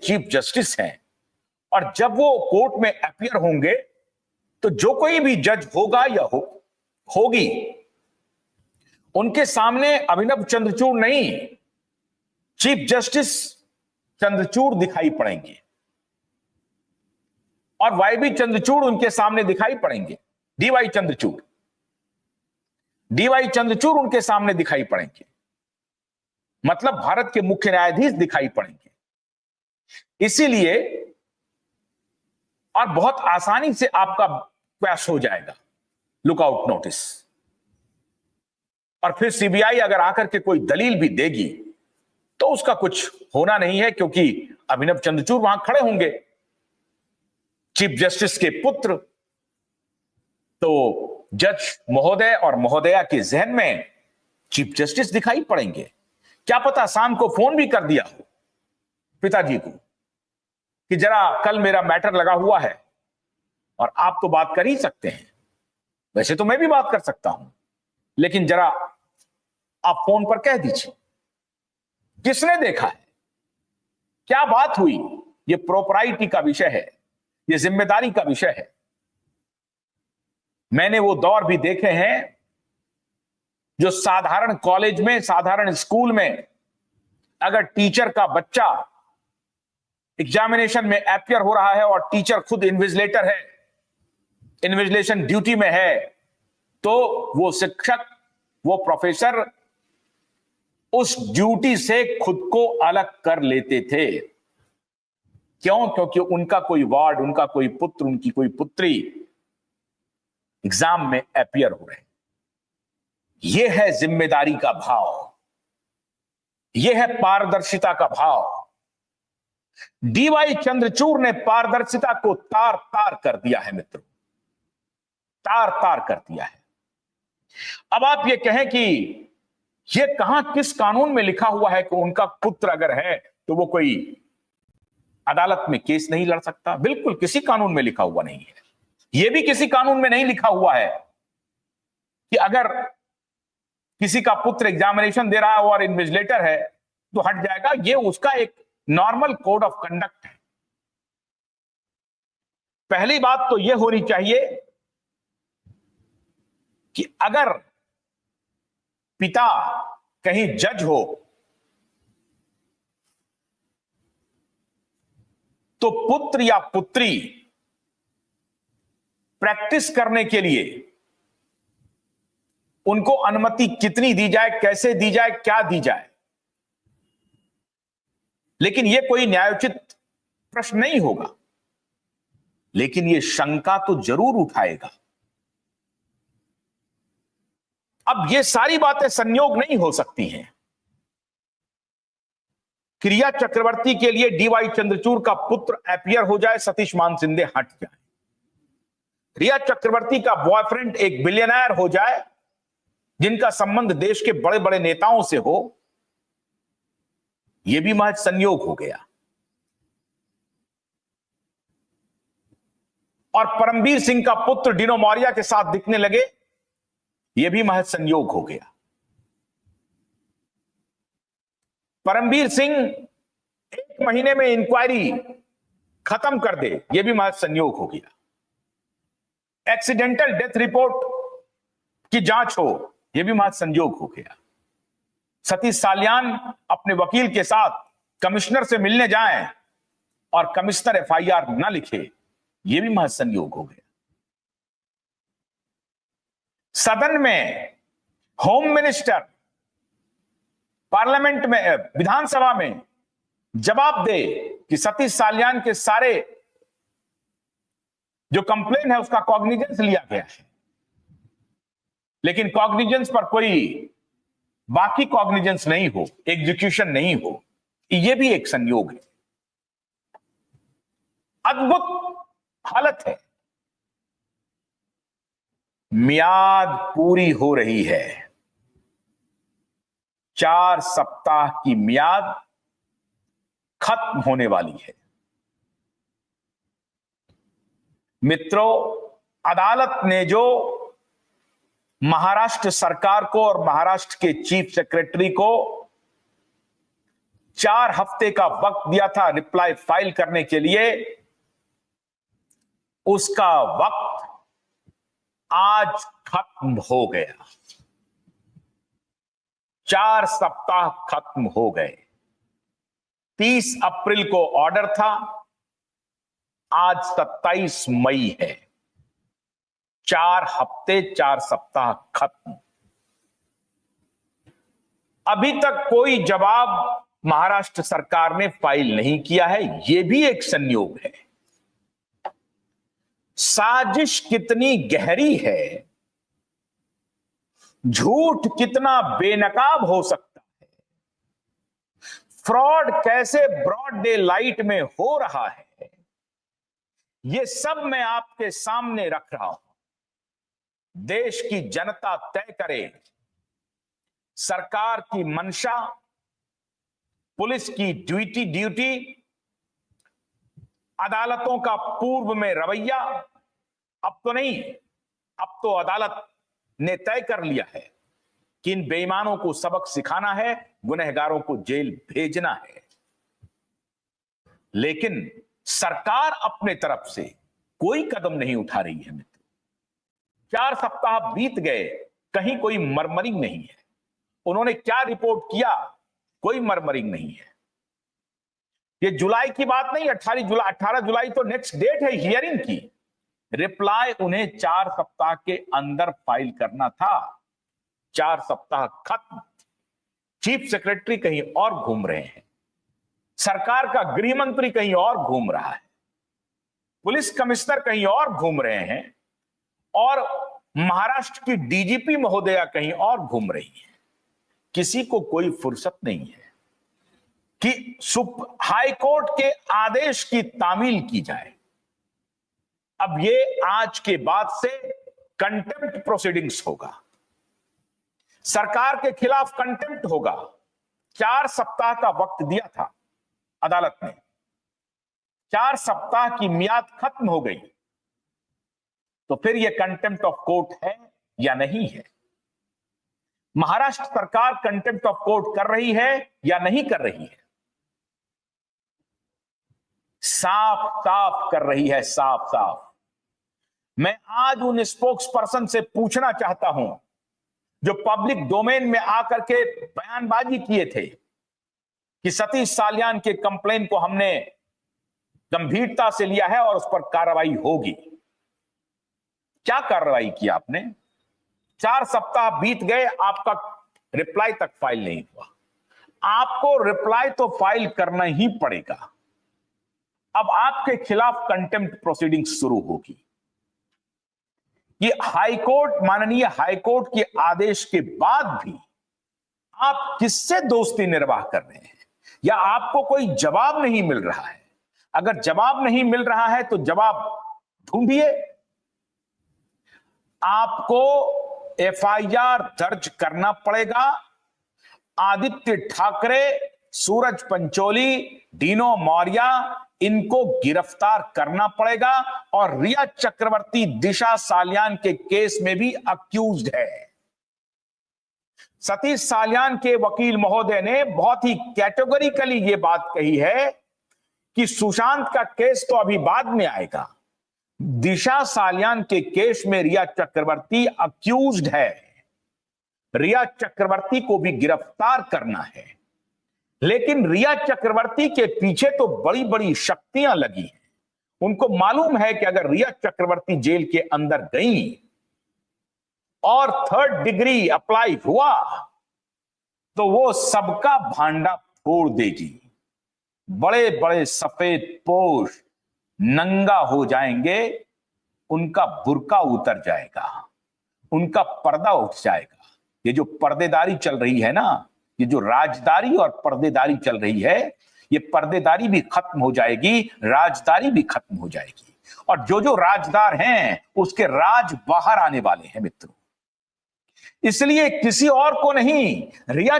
Chief justice हैं, और जब वो कोर्ट में अपीयर होंगे तो जो कोई भी जज होगा या होगी, उनके सामने अभिनव चंद्रचूड़ नहीं, चीफ जस्टिस चंद्रचूड़ दिखाई पड़ेंगे, और वाई चंद्रचूड़ उनके सामने दिखाई पड़ेंगे। डीवाई चंद्रचूड़ उनके सामने दिखाई पड़ेंगे, मतलब भारत के मुख्य न्यायाधीश दिखाई पड़ेंगे। इसीलिए और बहुत आसानी से आपका क्वैश हो जाएगा लुकआउट नोटिस, और फिर सीबीआई अगर आकर के कोई दलील भी देगी तो उसका कुछ होना नहीं है, क्योंकि अभिनव चंद्रचूड़ वहां खड़े होंगे, चीफ जस्टिस के पुत्र। तो जज महोदय और महोदया के जहन में चीफ जस्टिस दिखाई पड़ेंगे। क्या पता शाम को फोन भी कर दिया हो पिताजी को कि जरा कल मेरा मैटर लगा हुआ है, और आप तो बात कर ही सकते हैं, वैसे तो मैं भी बात कर सकता हूं, लेकिन जरा आप फोन पर कह दीजिए किसने देखा है, क्या बात हुई। ये प्रोपराइटी का विषय है, ये जिम्मेदारी का विषय है। मैंने वो दौर भी देखे हैं जो साधारण कॉलेज में, साधारण स्कूल में, अगर टीचर का बच्चा एग्जामिनेशन में अपियर हो रहा है और टीचर खुद इन्विजिलेटर है, इन्विजिलेशन ड्यूटी में है, तो वो शिक्षक, वो प्रोफेसर उस ड्यूटी से खुद को अलग कर लेते थे। क्यों? क्योंकि उनका कोई वार्ड, उनका कोई पुत्र, उनकी कोई पुत्री एग्जाम में अपियर हो रहे। यह है जिम्मेदारी का भाव, यह है पारदर्शिता का भाव। डीवाई चंद्रचूड़ ने पारदर्शिता को तार तार कर दिया है मित्रों, तार तार कर दिया है। अब आप ये कहें कि यह कहां, किस कानून में लिखा हुआ है कि उनका पुत्र अगर है तो वो कोई अदालत में केस नहीं लड़ सकता? बिल्कुल किसी कानून में लिखा हुआ नहीं है। यह भी किसी कानून में नहीं लिखा हुआ है कि अगर किसी का पुत्र एग्जामिनेशन दे रहा है और इन्विजिलेटर है तो हट जाएगा। ये उसका एक नॉर्मल कोड ऑफ कंडक्ट है। पहली बात तो यह होनी चाहिए कि अगर पिता कहीं जज हो तो पुत्र या पुत्री प्रैक्टिस करने के लिए उनको अनुमति कितनी दी जाए, कैसे दी जाए, क्या दी जाए। लेकिन यह कोई न्यायोचित प्रश्न नहीं होगा, लेकिन यह शंका तो जरूर उठाएगा। अब ये सारी बातें संयोग नहीं हो सकती हैं। रिया चक्रवर्ती के लिए डीवाई चंद्रचूड़ का पुत्र अपियर हो जाए, सतीश मान सिंधे हट जाए। रिया चक्रवर्ती का बॉयफ्रेंड एक बिलियनर हो जाए जिनका संबंध देश के बड़े बड़े नेताओं से हो, यह भी महज संयोग हो गया। और परमवीर सिंह का पुत्र डिनो मौर्य के साथ दिखने लगे, यह भी महज संयोग हो गया। परमवीर सिंह 1 महीने में इंक्वायरी खत्म कर दे, यह भी महज संयोग हो गया। एक्सीडेंटल डेथ रिपोर्ट की जांच हो, यह भी महज संयोग हो गया। सतीश साल्यान अपने वकील के साथ कमिश्नर से मिलने जाएं और कमिश्नर एफआईआर ना लिखे, यह भी महज संयोग हो गया। सदन में होम मिनिस्टर पार्लियामेंट में, विधानसभा में जवाब दे कि सतीश साल्यान के सारे जो कंप्लेन है उसका कॉग्निजेंस लिया गया है, लेकिन कॉग्निजेंस पर कोई बाकी कॉग्निजेंस नहीं हो, एग्जीक्यूशन नहीं हो, यह भी एक संयोग है। अद्भुत हालत है। मियाद पूरी हो रही है, 4 सप्ताह की मियाद खत्म होने वाली है। मित्रों, अदालत ने जो महाराष्ट्र सरकार को और महाराष्ट्र के चीफ सेक्रेटरी को 4 हफ्ते का वक्त दिया था रिप्लाई फाइल करने के लिए, उसका वक्त आज खत्म हो गया। 4 सप्ताह खत्म हो गए। 30 अप्रैल को ऑर्डर था, आज 27 मई है। 4 हफ्ते 4 सप्ताह खत्म। अभी तक कोई जवाब महाराष्ट्र सरकार ने फाइल नहीं किया है। यह भी एक संयोग है। साजिश कितनी गहरी है, झूठ कितना बेनकाब हो सकता है, फ्रॉड कैसे ब्रॉड डे लाइट में हो रहा है, यह सब मैं आपके सामने रख रहा हूं। देश की जनता तय करे सरकार की मंशा, पुलिस की ड्यूटी, अदालतों का पूर्व में रवैया। अब तो नहीं, अब तो अदालत ने तय कर लिया है कि इन बेईमानों को सबक सिखाना है, गुनहगारों को जेल भेजना है। लेकिन सरकार अपने तरफ से कोई कदम नहीं उठा रही है मित्र। 4 सप्ताह बीत गए, कहीं कोई मरमरिंग नहीं है। उन्होंने क्या रिपोर्ट किया, कोई मरमरिंग नहीं है। ये जुलाई की बात नहीं, 18 जुलाई तो नेक्स्ट डेट है हियरिंग की। रिप्लाई उन्हें 4 सप्ताह के अंदर फाइल करना था। 4 सप्ताह खत्म। चीफ सेक्रेटरी कहीं और घूम रहे हैं, सरकार का गृह मंत्री कहीं और घूम रहा है, पुलिस कमिश्नर कहीं और घूम रहे हैं, और महाराष्ट्र की डीजीपी महोदया कहीं और घूम रही है। किसी को कोई फुर्सत नहीं है कि हाई कोर्ट के आदेश की तामील की जाए। अब ये आज के बाद से कंटेम्प्ट प्रोसीडिंग्स होगा, सरकार के खिलाफ कंटेम्प्ट होगा। 4 सप्ताह का वक्त दिया था अदालत ने, 4 सप्ताह की मियाद खत्म हो गई, तो फिर यह कंटेम्प्ट ऑफ कोर्ट है या नहीं है? महाराष्ट्र सरकार कंटेम्प्ट ऑफ कोर्ट कर रही है या नहीं कर रही है? साफ साफ कर रही है, साफ साफ। मैं आज उन स्पोक्स पर्सन से पूछना चाहता हूं जो पब्लिक डोमेन में आकर के बयानबाजी किए थे कि सतीश साल्यान के कंप्लेन को हमने गंभीरता से लिया है और उस पर कार्रवाई होगी। क्या कार्रवाई की आपने? 4 सप्ताह बीत गए, आपका रिप्लाई तक फाइल नहीं हुआ। आपको रिप्लाई तो फाइल करना ही पड़ेगा। अब आपके खिलाफ कंटेम्प्ट प्रोसीडिंग शुरू होगी। ये हाईकोर्ट, माननीय हाईकोर्ट के आदेश के बाद भी आप किससे दोस्ती निर्वाह कर रहे हैं, या आपको कोई जवाब नहीं मिल रहा है? अगर जवाब नहीं मिल रहा है तो जवाब ढूंढिए। आपको एफआईआर दर्ज करना पड़ेगा। आदित्य ठाकरे, सूरज पंचोली, डीनो मौर्य, इनको गिरफ्तार करना पड़ेगा। और रिया चक्रवर्ती दिशा साल्यान के केस में भी अक्यूज्ड है। सतीश साल्यान के वकील महोदय ने बहुत ही कैटेगोरिकली यह बात कही है कि सुशांत का केस तो अभी बाद में आएगा, दिशा साल्यान के केस में रिया चक्रवर्ती अक्यूज्ड है। रिया चक्रवर्ती को भी गिरफ्तार करना है। लेकिन रिया चक्रवर्ती के पीछे तो बड़ी बड़ी शक्तियां लगी हैं। उनको मालूम है कि अगर रिया चक्रवर्ती जेल के अंदर गई और 3rd डिग्री अप्लाई हुआ तो वो सबका भांडा फोड़ देगी। बड़े बड़े सफेद पोश नंगा हो जाएंगे, उनका बुर्का उतर जाएगा, उनका पर्दा उठ जाएगा। ये जो पर्देदारी चल रही है ना, ये जो राजदारी और पर्देदारी चल रही है, ये पर्देदारी भी खत्म हो जाएगी, राजदारी भी खत्म हो जाएगी। और जो जो राजदार हैं उसके राज बाहर आने वाले हैं मित्रों। इसलिए किसी और को नहीं, रिया